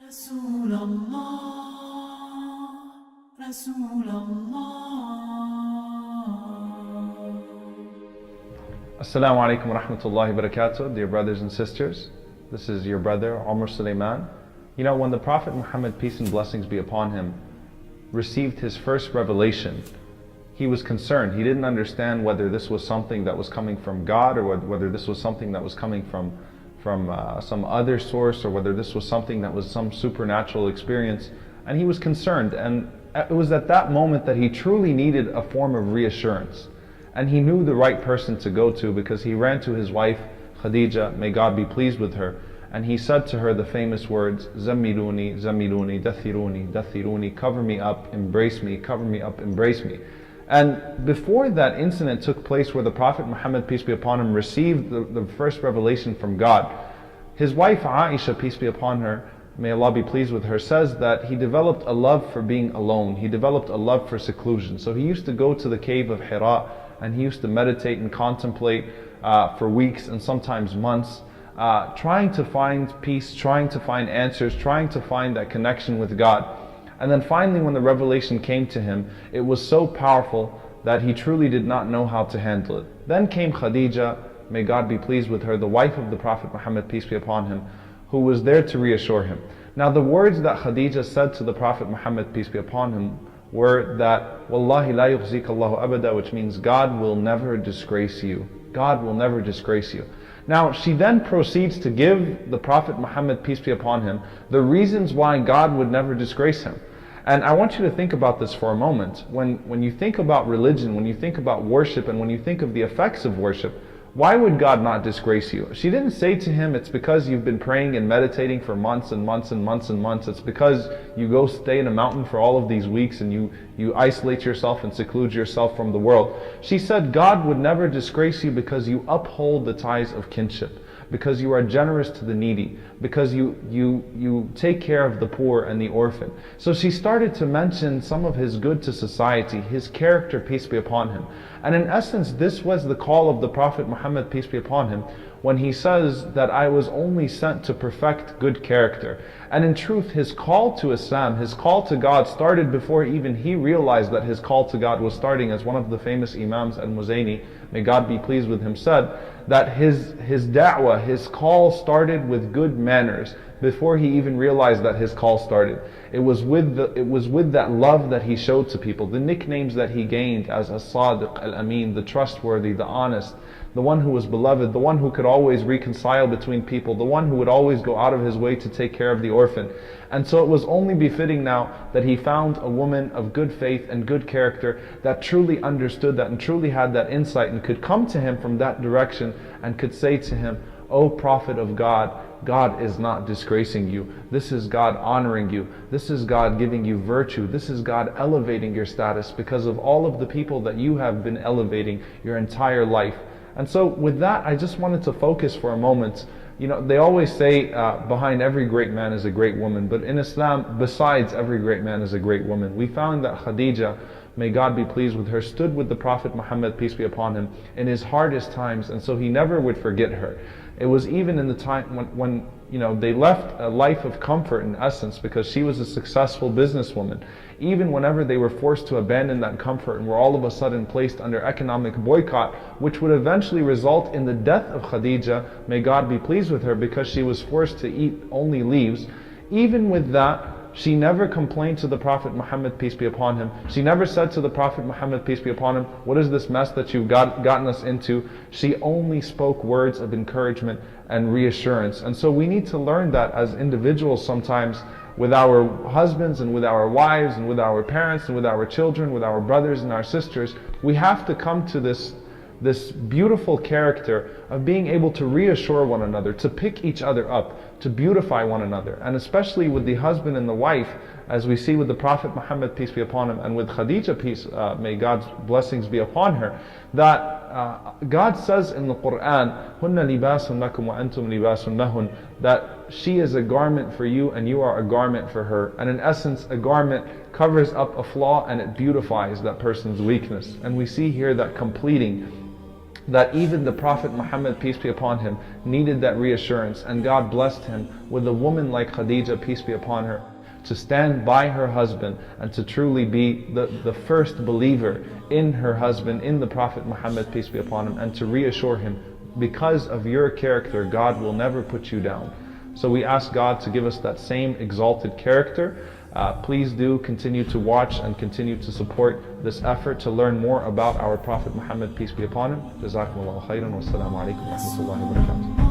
رسول الله رسول الله. Assalaamu Alaikum Rahmatullahi, Barakaathuhu. Dear brothers and sisters, this is your brother Omar Suleiman. You know, when the Prophet Muhammad, peace and blessings be upon him, received his first revelation, he was concerned. He didn't understand whether this was something that was coming from God, or whether this was something that was coming from some other source, or whether this was something that was some supernatural experience. And he was concerned, and it was at that moment that he truly needed a form of reassurance. And he knew the right person to go to, because he ran to his wife Khadija, may God be pleased with her, and he said to her the famous words, Zammiluni, Zammiluni, Dathiruni, Dathiruni, cover me up, embrace me, cover me up, embrace me. And before that incident took place where the Prophet Muhammad, peace be upon him, received the first revelation from God, his wife Aisha, peace be upon her, may Allah be pleased with her, says that he developed a love for being alone. He developed a love for seclusion. So he used to go to the cave of Hira, and he used to meditate and contemplate for weeks and sometimes months, trying to find peace, trying to find answers, trying to find that connection with God. And then finally, when the revelation came to him, it was so powerful that he truly did not know how to handle it. Then came Khadija, may God be pleased with her, the wife of the Prophet Muhammad, peace be upon him, who was there to reassure him. Now the words that Khadija said to the Prophet Muhammad, peace be upon him, were that, Wallahi la yukhzika Allahu abada, which means God will never disgrace you. God will never disgrace you. Now she then proceeds to give the Prophet Muhammad, peace be upon him, the reasons why God would never disgrace him. And I want you to think about this for a moment. When you think about religion, when you think about worship, and when you think of the effects of worship, why would God not disgrace you? She didn't say to him, it's because you've been praying and meditating for months and months and months and months. It's because you go stay in a mountain for all of these weeks and you isolate yourself and seclude yourself from the world. She said God would never disgrace you because you uphold the ties of kinship, because you are generous to the needy, because you take care of the poor and the orphan. So she started to mention some of his good to society, his character, peace be upon him. And in essence, this was the call of the Prophet Muhammad, peace be upon him, when he says that I was only sent to perfect good character. And in truth, his call to Islam, his call to God, started before even he realized that his call to God was starting. As one of the famous Imams, Al-Muzayni, may God be pleased with him, said that his da'wah, his call started with good manners before he even realized that his call started. It was with that love that he showed to people, the nicknames that he gained as As-Sadiq, Al-Amin, the trustworthy, the honest, the one who was beloved, the one who could always reconcile between people, the one who would always go out of his way to take care of the orphan. And so it was only befitting now that he found a woman of good faith and good character that truly understood that and truly had that insight and could come to him from that direction and could say to him, O Prophet of God, God is not disgracing you. This is God honoring you. This is God giving you virtue. This is God elevating your status because of all of the people that you have been elevating your entire life. And so with that, I just wanted to focus for a moment. You know, they always say behind every great man is a great woman, but in Islam, besides every great man is a great woman. We found that Khadija, may God be pleased with her, stood with the Prophet Muhammad, peace be upon him, in his hardest times, and so he never would forget her. It was even in the time when you know, they left a life of comfort in essence because she was a successful businesswoman. Even whenever they were forced to abandon that comfort and were all of a sudden placed under economic boycott, which would eventually result in the death of Khadija, may God be pleased with her, because she was forced to eat only leaves. Even with that, she never complained to the Prophet Muhammad, peace be upon him. She never said to the Prophet Muhammad, peace be upon him, what is this mess that you've gotten us into? She only spoke words of encouragement and reassurance. And so we need to learn that as individuals sometimes, with our husbands and with our wives and with our parents and with our children, with our brothers and our sisters. We have to come to this beautiful character of being able to reassure one another, to pick each other up, to beautify one another. And especially with the husband and the wife, as we see with the Prophet Muhammad, peace be upon him, and with Khadija, peace, may God's blessings be upon her, that God says in the Quran, "Hunna libasun lakum wa antum libasun lahun," that she is a garment for you and you are a garment for her. And in essence, a garment covers up a flaw and it beautifies that person's weakness. And we see here that completing that even the Prophet Muhammad, peace be upon him, needed that reassurance, and God blessed him with a woman like Khadija, peace be upon her, to stand by her husband and to truly be the first believer in her husband, in the Prophet Muhammad, peace be upon him, and to reassure him, because of your character, God will never put you down. So we ask God to give us that same exalted character. Please do continue to watch and continue to support this effort to learn more about our Prophet Muhammad, peace be upon him. Jazakumullahu khairan. Wassalamu alaikum wa rahmatullahi wa barakatuh.